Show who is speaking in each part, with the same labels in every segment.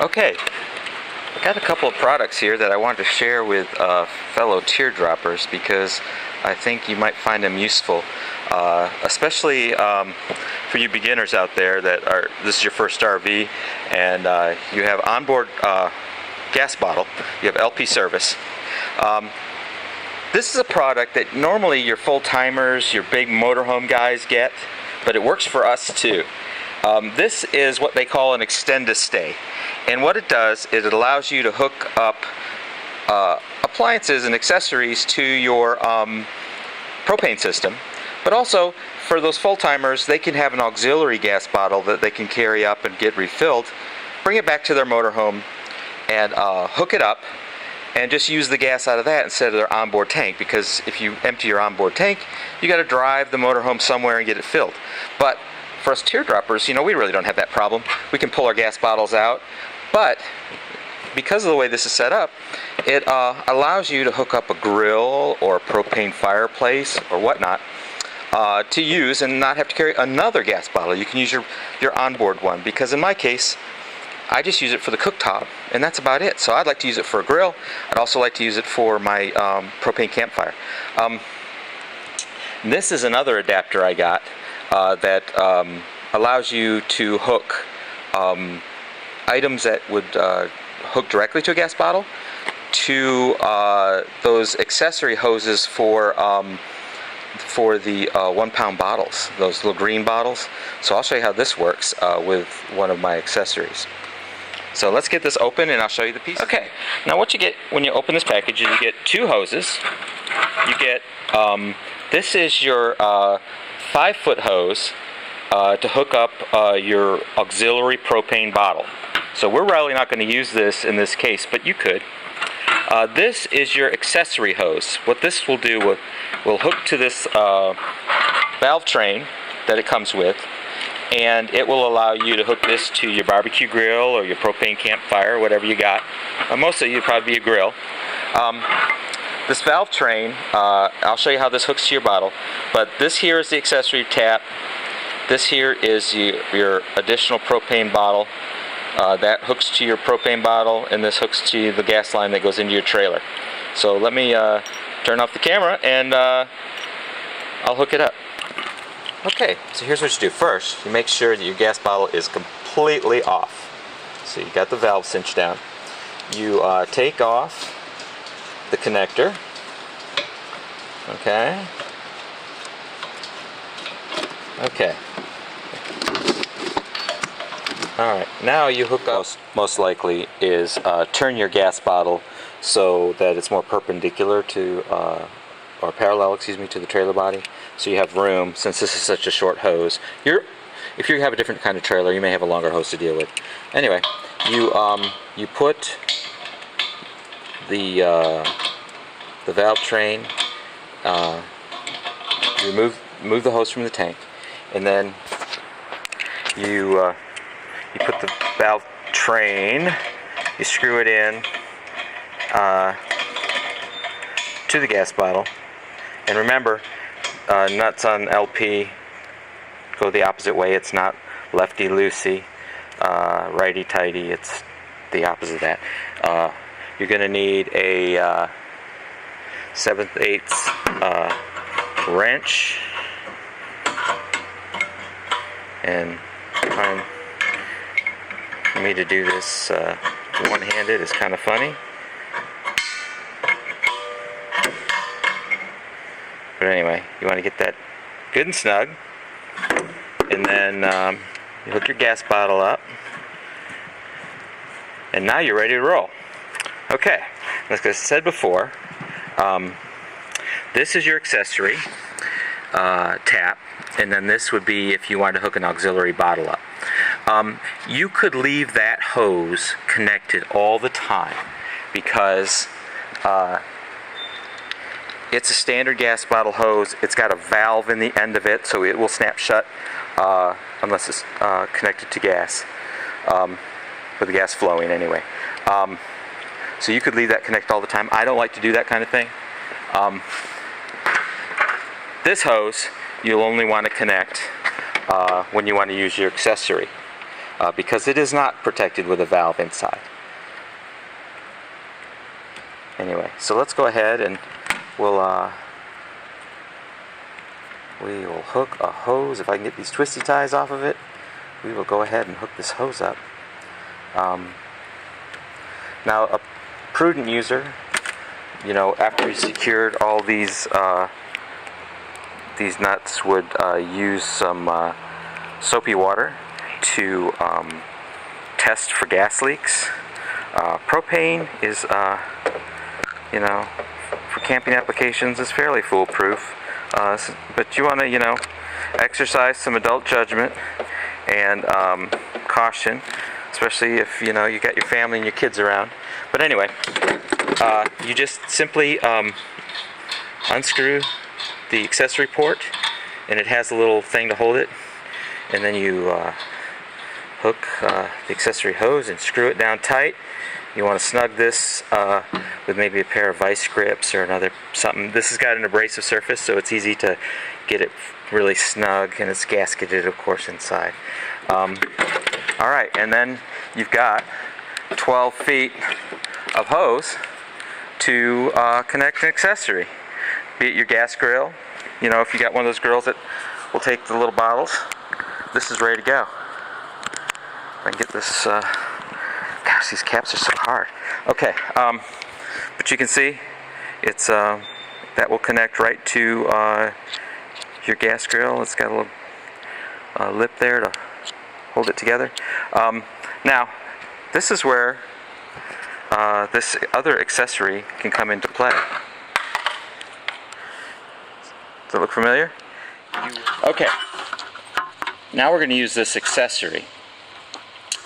Speaker 1: Okay, I got a couple of products here that I wanted to share with fellow teardroppers because I think you might find them useful, especially for you beginners out there that this is your first RV and you have onboard gas bottle, you have LP service. This is a product that normally your full-timers, your big motorhome guys get, but it works for us too. This is what they call an Extend-a-Stay, and what it does is it allows you to hook up appliances and accessories to your propane system, but also for those full-timers, they can have an auxiliary gas bottle that they can carry up and get refilled, bring it back to their motorhome and hook it up and just use the gas out of that instead of their onboard tank, because if you empty your onboard tank, you got to drive the motorhome somewhere and get it filled. But for us teardroppers, you know, we really don't have that problem. We can pull our gas bottles out, but because of the way this is set up, it allows you to hook up a grill or a propane fireplace or whatnot to use and not have to carry another gas bottle. You can use your onboard one, because in my case, I just use it for the cooktop, and that's about it. So I'd like to use it for a grill. I'd also like to use it for my propane campfire. This is another adapter I got that allows you to hook items that would hook directly to a gas bottle to those accessory hoses for the 1 pound bottles, those little green bottles. So I'll show you how this works with one of my accessories. So let's get this open and I'll show you the pieces. Okay, now what you get when you open this package is you get 2 hoses. You get, this is your 5-foot hose to hook up your auxiliary propane bottle. So we're really not going to use this in this case, but you could. This is your accessory hose. What this will do will hook to this valve train that it comes with, and it will allow you to hook this to your barbecue grill or your propane campfire, whatever you got. Mostly it'd probably be a grill. This valve train, I'll show you how this hooks to your bottle, but this here is the accessory tap. This here is your additional propane bottle. That hooks to your propane bottle, and this hooks to the gas line that goes into your trailer. So let me turn off the camera and I'll hook it up. Okay, so here's what you do. First, you make sure that your gas bottle is completely off. So you got the valve cinched down. You take off the connector. Okay. Okay. Alright, now you hook up, most likely, is turn your gas bottle so that it's more perpendicular to, or parallel, excuse me, to the trailer body. So you have room, since this is such a short hose. If you have a different kind of trailer, you may have a longer hose to deal with. Anyway, you put the valve train, remove the hose from the tank, and then you put the valve train, you screw it in to the gas bottle, and remember, nuts on LP go the opposite way. It's not lefty-loosey, righty-tighty, it's the opposite of that. You're going to need a 7/8 wrench, and trying for me to do this one-handed is kind of funny. But anyway, you want to get that good and snug, and then you hook your gas bottle up, and now you're ready to roll. Okay, like I said before, this is your accessory tap, and then this would be if you wanted to hook an auxiliary bottle up. You could leave that hose connected all the time because it's a standard gas bottle hose. It's got a valve in the end of it, so it will snap shut unless it's connected to gas, with the gas flowing anyway. So you could leave that connected all the time. I don't like to do that kind of thing. This hose you'll only want to connect when you want to use your accessory. because it is not protected with a valve inside. Anyway, so let's go ahead and we will hook a hose. If I can get these twisty ties off of it, we will go ahead and hook this hose up. Now, a prudent user, you know, after you secured all these nuts, would use some soapy water to test for gas leaks. Propane is, you know, for camping applications is fairly foolproof, but you want to, you know, exercise some adult judgment and caution, especially if, you know, you got your family and your kids around. But anyway, you just simply unscrew the accessory port, and it has a little thing to hold it, and then you hook the accessory hose and screw it down tight. You want to snug this with maybe a pair of vice grips or another something. This has got an abrasive surface, so it's easy to get it really snug, and it's gasketed, of course, inside. Alright, and then you've got 12 feet of hose to connect an accessory. Be it your gas grill, you know, if you got one of those grills that will take the little bottles, this is ready to go. If I can get this, gosh, these caps are so hard. Okay, but you can see it's that will connect right to your gas grill. It's got a little lip there to hold it together. Now, this is where this other accessory can come into play. Does it look familiar? Okay. Now we're going to use this accessory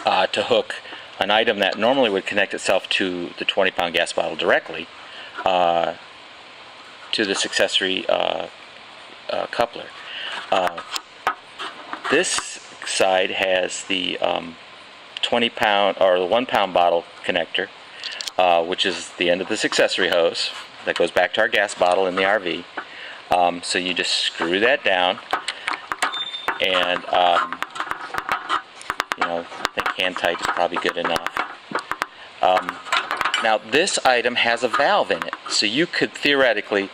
Speaker 1: to hook an item that normally would connect itself to the 20-pound gas bottle directly to this accessory coupler. This side has the 20-pound or the 1-pound bottle connector, which is the end of this accessory hose that goes back to our gas bottle in the RV. So you just screw that down, and you know, I think hand tight is probably good enough. Now this item has a valve in it, so you could theoretically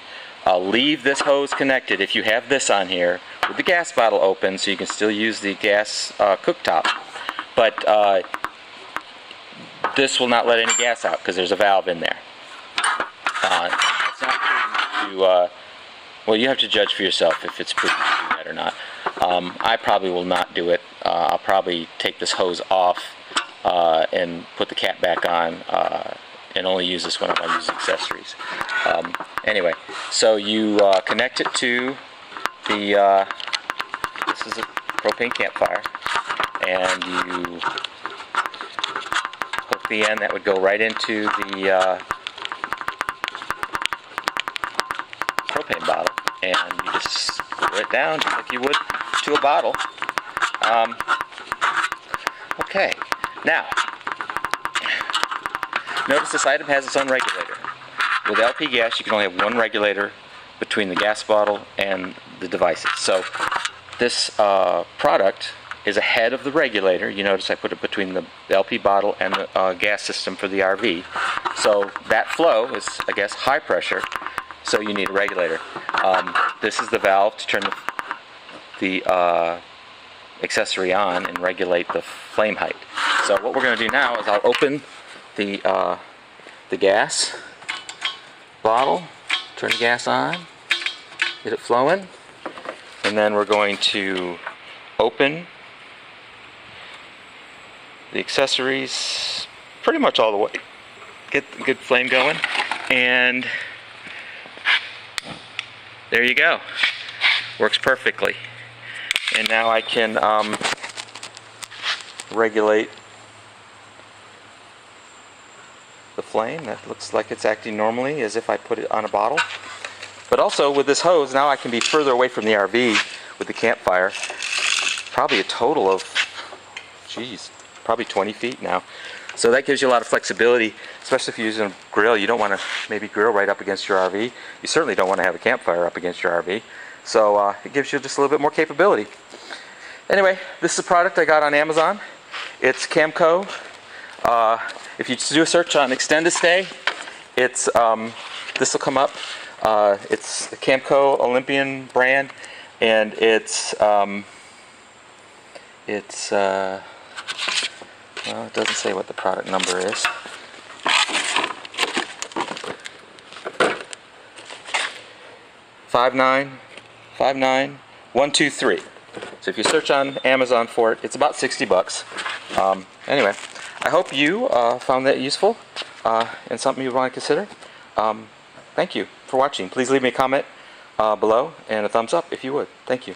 Speaker 1: leave this hose connected if you have this on here with the gas bottle open, so you can still use the gas cooktop. But this will not let any gas out because there's a valve in there. It's not prudent to, well, you have to judge for yourself if it's prudent to do that or not. I probably will not do it. I'll probably take this hose off and put the cap back on and only use this when I want to use accessories. Anyway, so you connect it to the, this is a propane campfire, and you hook the end that would go right into the propane bottle, and you just screw it down just like you would to a bottle. Okay, now notice this item has its own regulator. With LP gas, you can only have one regulator between the gas bottle and the devices. So this product is ahead of the regulator. You notice I put it between the LP bottle and the gas system for the RV. So that flow is, I guess, high pressure, so you need a regulator. This is the valve to turn the accessory on and regulate the flame height. So what we're going to do now is I'll open the gas bottle, turn the gas on, get it flowing, and then we're going to open the accessories pretty much all the way, get the good flame going, and there you go. Works perfectly. And now I can regulate the flame. That looks like it's acting normally as if I put it on a bottle. But also with this hose, now I can be further away from the RV with the campfire. Probably a total of, geez, probably 20 feet now. So that gives you a lot of flexibility, especially if you're using a grill. You don't want to maybe grill right up against your RV. You certainly don't want to have a campfire up against your RV. So it gives you just a little bit more capability. Anyway, this is a product I got on Amazon, It's Camco. If you do a search on Extend-a-Stay, it's this will come up. It's the Camco Olympian brand, and it's well, it doesn't say what the product number is. Five nine 123. So if you search on Amazon for it, it's about 60 bucks. Anyway, I hope you found that useful and something you want to consider. Thank you for watching. Please leave me a comment below and a thumbs up if you would. Thank you.